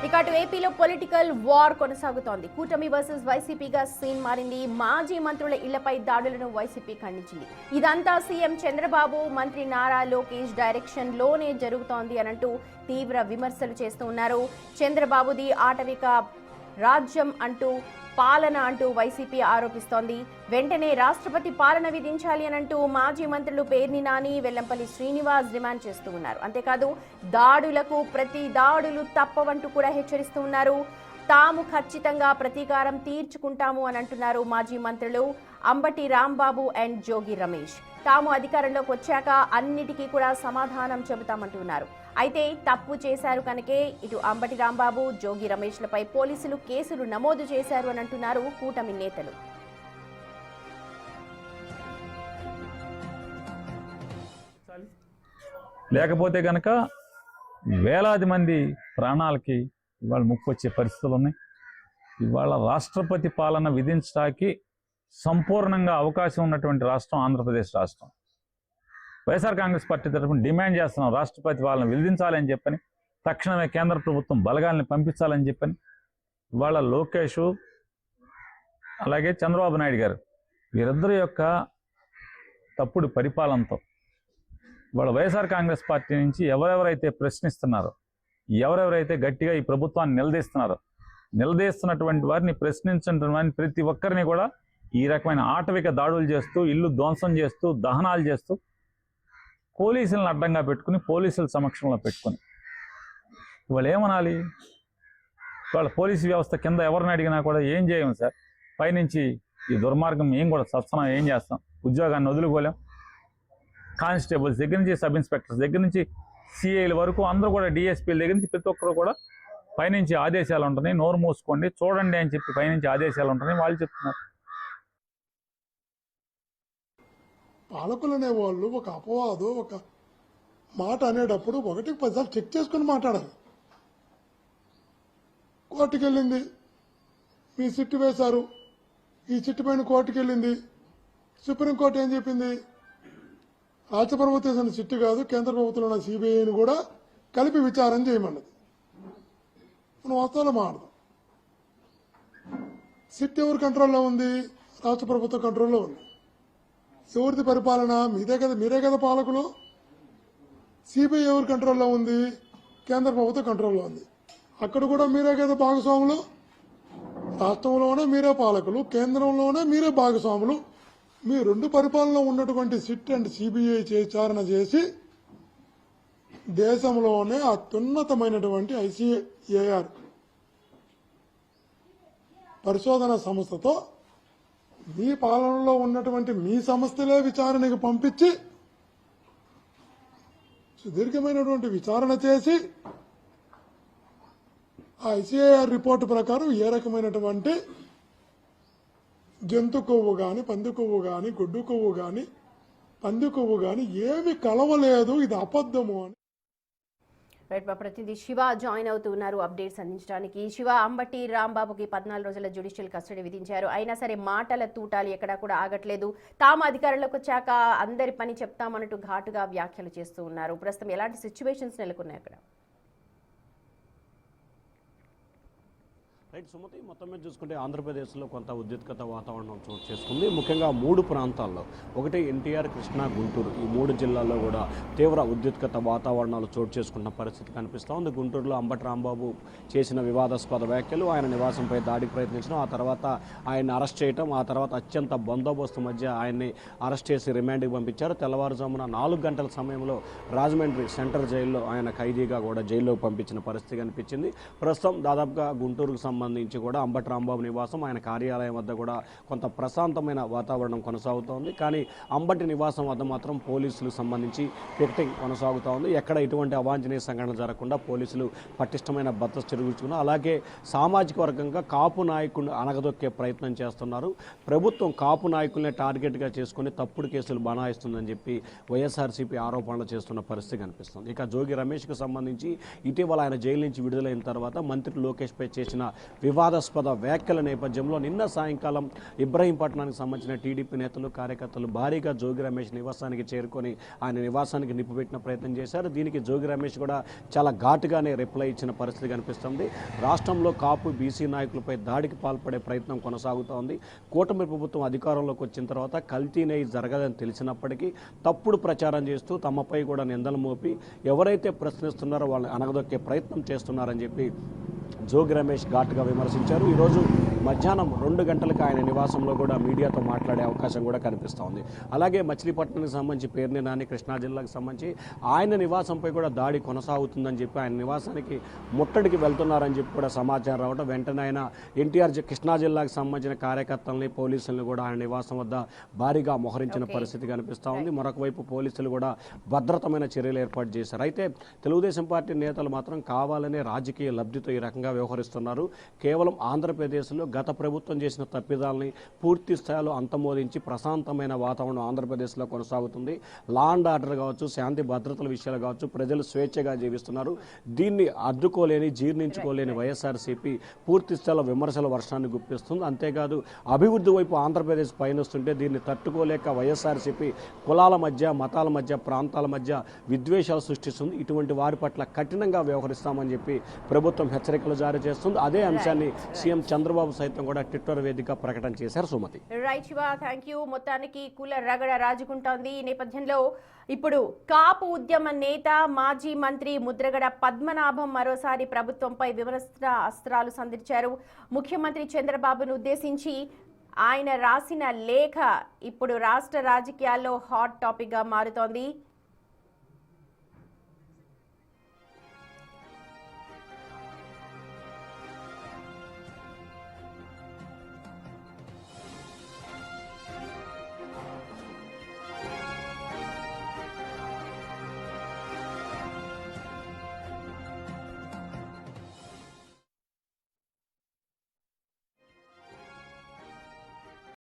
ఇక అటు ఏపీలో పొలిటికల్ వార్ కొనసాగుతోంది. కూటమి వర్సెస్ వైసీపీగా సీన్ మారింది. మాజీ మంత్రుల ఇళ్లపై దాడులను వైసీపీ ఖండించింది. ఇదంతా సీఎం చంద్రబాబు, మంత్రి నారా లోకేష్ డైరెక్షన్ లోనే జరుగుతోంది అనంటూ తీవ్ర విమర్శలు చేస్తూ ఉన్నారు. చంద్రబాబుది ఆటవిక రాజ్యం అంటూ పాలన అంటూ వైసీపీ ఆరోపిస్తోంది. వెంటనే రాష్ట్రపతి పాలన విధించాలి అనంటూ మాజీ మంత్రులు పేర్ని నాని, వెల్లంపల్లి శ్రీనివాస్ డిమాండ్ చేస్తూ ఉన్నారు. అంతేకాదు దాడులకు ప్రతి దాడులు తప్పవంటూ కూడా హెచ్చరిస్తూ ఉన్నారు. తాము ఖచ్చితంగా ప్రతీకారం తీర్చుకుంటాము అని అంటున్నారు మాజీ మంత్రులు అంబటి రాంబాబు అండ్ జోగి రమేష్. తాము అధికారంలోకి వచ్చాక అన్నిటికీ కూడా సమాధానం చెబుతామంటున్నారు. అయితే తప్పు చేశారు కనుకే ఇటు అంబటి రాంబాబు, జోగి రమేష్లపై పోలీసులు కేసులు నమోదు చేశారు అని అంటున్నారు కూటమి నేతలు. లేకపోతే కనుక వేలాది మంది ప్రాణాలకి ఇవాళ ముప్పు వచ్చే పరిస్థితులు ఉన్నాయి. ఇవాళ రాష్ట్రపతి పాలన విధించడానికి సంపూర్ణంగా అవకాశం ఉన్నటువంటి రాష్ట్రం ఆంధ్రప్రదేశ్ రాష్ట్రం. వైఎస్ఆర్ కాంగ్రెస్ పార్టీ తరఫున డిమాండ్ చేస్తున్నాం, రాష్ట్రపతి పాలన విధించాలని చెప్పని, తక్షణమే కేంద్ర ప్రభుత్వం బలగాల్ని పంపించాలని చెప్పని. ఇవాళ లోకేష్ అలాగే చంద్రబాబు నాయుడు గారు వీరిద్దరి యొక్క తప్పుడు పరిపాలనతో ఇవాళ వైఎస్ఆర్ కాంగ్రెస్ పార్టీ నుంచి ఎవరెవరైతే ప్రశ్నిస్తున్నారో, ఎవరెవరైతే గట్టిగా ఈ ప్రభుత్వాన్ని నిలదీస్తున్నటువంటి వారిని, ప్రశ్నించినటువంటి ప్రతి ఒక్కరిని కూడా ఈ రకమైన ఆటవిక దాడులు చేస్తూ, ఇల్లు ధ్వంసం చేస్తూ, దహనాలు చేస్తూ, పోలీసులను అడ్డంగా పెట్టుకుని, పోలీసుల సమక్షంలో పెట్టుకుని ఇవాళ ఏమనాలి? ఇవాళ పోలీసు వ్యవస్థ కింద ఎవరిని అడిగినా కూడా ఏం చేయం సార్, పైనుంచి ఈ దుర్మార్గం ఏం కూడా సత్సనం ఏం చేస్తాం, ఉద్యోగాన్ని వదులుకోలేం. కానిస్టేబుల్స్ దగ్గర నుంచి సబ్ ఇన్స్పెక్టర్స్ దగ్గర నుంచి సిఐల వరకు అందరూ కూడా, డిఎస్పీల దగ్గర నుంచి ప్రతి ఒక్కరు కూడా పైనుంచి ఆదేశాలు ఉంటున్నాయి. నోరు మూసుకోండి, చూడండి అని చెప్పి పైనుంచి ఆదేశాలు ఉంటున్నాయి వాళ్ళు చెప్తున్నారు. పాలకులు అనేవాళ్ళు ఒక అపవాదు, ఒక మాట అనేటప్పుడు 1కి 10 సార్లు చెక్ చేసుకుని మాట్లాడాలి. కోర్టుకు వెళ్ళింది, మీ సిట్టు వేశారు, ఈ సిట్టు పైన కోర్టుకు వెళ్ళింది. సుప్రీంకోర్టు ఏం చెప్పింది? రాష్ట్ర ప్రభుత్వం సిట్టు కాదు, కేంద్ర ప్రభుత్వంలో ఉన్న సిబిఐని కూడా కలిపి విచారణ చేయమన్నది. మనం వాస్తవాలు మాట్లాడదాం. సిట్ ఎవరి కంట్రోల్లో ఉంది? రాష్ట్ర ప్రభుత్వ కంట్రోల్లో ఉంది. ఎవరిది పరిపాలన? మీరే కదా పాలకులు. సిబిఐ ఎవరి కంట్రోల్లో ఉంది? కేంద్ర ప్రభుత్వ కంట్రోల్లో ఉంది. అక్కడ కూడా మీరే కదా భాగస్వాములు. రాష్ట్రంలోనే మీరే పాలకులు, కేంద్రంలోనే మీరే భాగస్వాములు. మీ రెండు పరిపాలనలో ఉన్నటువంటి సిట్ అండ్ సిబిఐ విచారణ చేసి దేశంలోనే అత్యున్నతమైనటువంటి ఐసిఏఆర్ పరిశోధన సంస్థతో మీ పాలనలో ఉన్నటువంటి మీ సంస్థలే విచారణకు పంపించి సుదీర్ఘమైనటువంటి విచారణ చేసి ఆ ఐసిఏఆర్ రిపోర్టు ప్రకారం ఏ రకమైనటువంటి జంతు కొవ్వు కానీ, పంది కొవ్వు కానీ, గుడ్డు కొవ్వు కానీ, పంది కొవ్వు కానీ ఏమి కలవలేదు, ఇది అబద్ధము అని. రైట్, మా ప్రతినిధి శివ జాయిన్ అవుతున్నారు అప్డేట్స్ అందించడానికి. శివ, అంబటి రాంబాబుకి 14 రోజుల జ్యుడిషియల్ కస్టడీ విధించారు. అయినా సరే మాటల తూటాలు ఎక్కడా కూడా ఆగట్లేదు. తాము అధికారంలోకి వచ్చాక అందరి పని చెప్తామన్నట్టు ఘాటుగా వ్యాఖ్యలు చేస్తూ ఉన్నారు. ప్రస్తుతం ఎలాంటి సిచ్యువేషన్స్ నెలకొన్నాయి అక్కడ? రైట్ సుమతి, మొత్తం మీద చూసుకుంటే ఆంధ్రప్రదేశ్లో కొంత ఉద్రిక్తత వాతావరణం చోటు చేసుకుంది. ముఖ్యంగా 3 ప్రాంతాల్లో, ఒకటి ఎన్టీఆర్, కృష్ణా, గుంటూరు, ఈ 3 జిల్లాల్లో కూడా తీవ్ర ఉద్రిక్తత వాతావరణాలు చోటు చేసుకున్న పరిస్థితి కనిపిస్తూ ఉంది. గుంటూరులో అంబటి రాంబాబు చేసిన వివాదాస్పద వ్యాఖ్యలు, ఆయన నివాసంపై దాడికి ప్రయత్నించడం, ఆ తర్వాత ఆయన్ని అరెస్ట్ చేయడం, ఆ తర్వాత అత్యంత బందోబస్తు మధ్య ఆయన్ని అరెస్ట్ చేసి రిమాండ్కి పంపించారు. తెల్లవారుజామున 4 గంటల సమయంలో రాజమండ్రి సెంట్రల్ జైల్లో ఆయన ఖైదీగా కూడా జైల్లోకి పంపించిన పరిస్థితి కనిపించింది. ప్రస్తుతం దాదాపుగా గుంటూరుకు సంబంధించి కూడా అంబటి రాంబాబు నివాసం, ఆయన కార్యాలయం వద్ద కూడా కొంత ప్రశాంతమైన వాతావరణం కొనసాగుతోంది. కానీ అంబటి నివాసం వద్ద మాత్రం పోలీసులకు సంబంధించి పికెటింగ్ కొనసాగుతూ ఉంది. ఎక్కడ ఎటువంటి అవాంఛనీయ సంఘటన జరగకుండా పోలీసులు పటిష్టమైన భద్రత చెరుగుతున్నారు. అలాగే సామాజిక వర్గంగా కాపు నాయకుడిని అనగదొక్కే ప్రయత్నం చేస్తున్నారు. ప్రభుత్వం కాపు నాయకుల్ని టార్గెట్గా చేసుకుని తప్పుడు కేసులు బనాయిస్తుందని చెప్పి వైఎస్ఆర్సీపీ ఆరోపణలు చేస్తున్న పరిస్థితి కనిపిస్తుంది. ఇక జోగి రమేష్కు సంబంధించి ఇటీవల ఆయన జైలు నుంచి విడుదలైన తర్వాత మంత్రి లోకేష్పై చేసిన వివాదాస్పద వ్యాఖ్యల నేపథ్యంలో నిన్న సాయంకాలం ఇబ్రహీంపట్నానికి సంబంధించిన టీడీపీ నేతలు కార్యకర్తలు భారీగా జోగి రమేష్ నివాసానికి చేరుకొని ఆయన నివాసానికి నిప్పుపెట్టిన ప్రయత్నం చేశారు. దీనికి జోగి రమేష్ కూడా చాలా ఘాటుగానే రిప్లై ఇచ్చిన పరిస్థితి కనిపిస్తుంది. రాష్ట్రంలో కాపు బీసీ నాయకులపై దాడికి పాల్పడే ప్రయత్నం కొనసాగుతోంది. కూటమి ప్రభుత్వం అధికారంలోకి వచ్చిన తర్వాత కల్తీ నెయ్యి జరగదని తెలిసినప్పటికీ తప్పుడు ప్రచారం చేస్తూ తమపై కూడా నిందలు మోపి ఎవరైతే ప్రశ్నిస్తున్నారో వాళ్ళని అనగదొక్కే ప్రయత్నం చేస్తున్నారని చెప్పి జోగి రమేష్ ఘాటుగా విమర్శించారు. ఈరోజు మధ్యాహ్నం 2 గంటలకు ఆయన నివాసంలో కూడా మీడియాతో మాట్లాడే అవకాశం కూడా కనిపిస్తోంది. అలాగే మచిలీపట్నానికి సంబంధించి పేర్ని నాని కృష్ణా జిల్లాకు సంబంధించి ఆయన నివాసంపై కూడా దాడి కొనసాగుతుందని చెప్పి ఆయన నివాసానికి ముట్టడికి వెళ్తున్నారని చెప్పి కూడా సమాచారం రావడం వెంటనే ఆయన ఎన్టీఆర్ కృష్ణా జిల్లాకు సంబంధించిన కార్యకర్తల్ని పోలీసులను కూడా ఆయన నివాసం వద్ద భారీగా మోహరించిన పరిస్థితి కనిపిస్తూ ఉంది. మరొక వైపు పోలీసులు కూడా భద్రతమైన చర్యలు ఏర్పాటు చేశారు. అయితే తెలుగుదేశం పార్టీ నేతలు మాత్రం కావాలనే రాజకీయ లబ్ధితో ఈ రకంగా వ్యవహరిస్తున్నారు. కేవలం ఆంధ్రప్రదేశ్లో గత ప్రభుత్వం చేసిన తప్పిదాలని పూర్తి స్థాయిలో అంతమోదించి ప్రశాంతమైన వాతావరణం ఆంధ్రప్రదేశ్లో కొనసాగుతుంది. లా అండ్ ఆర్డర్ కావచ్చు, శాంతి భద్రతల విషయాలు కావచ్చు, ప్రజలు స్వేచ్ఛగా జీవిస్తున్నారు. దీన్ని అడ్డుకోలేని జీర్ణించుకోలేని వైఎస్ఆర్సీపీ పూర్తి స్థాయిలో విమర్శల వర్షాన్ని గుప్పిస్తుంది. అంతేకాదు అభివృద్ధి వైపు ఆంధ్రప్రదేశ్ పయనిస్తుంటే దీన్ని తట్టుకోలేక వైఎస్ఆర్సీపీ కులాల మధ్య, మతాల మధ్య, ప్రాంతాల మధ్య విద్వేషాలు సృష్టిస్తుంది. ఇటువంటి వారి పట్ల కఠినంగా వ్యవహరిస్తామని చెప్పి ప్రభుత్వం హెచ్చరికలు జారీ చేస్తుంది. అదే అంశాన్ని సీఎం చంద్రబాబు సైతం కూడా ట్విట్టర్ వేదిక ప్రకటన చేశారు. Sumathi. Right Shiva, thank you. మొత్తానికి కుల రగడ రాజుకుంటోంది. ఈ నేపథ్యంలో ఇప్పుడు కాపు ఉద్యమ నేత మాజీ మంత్రి ముద్రగడ పద్మనాభం మరోసారి ప్రభుత్వంపై విమర్శన అస్త్రాలు సంధించారు. ముఖ్యమంత్రి చంద్రబాబును ఉద్దేశించి ఆయన రాసిన లేఖ ఇప్పుడు రాష్ట్ర రాజకీయాల్లో హాట్ టాపిక్ గా మారుతోంది.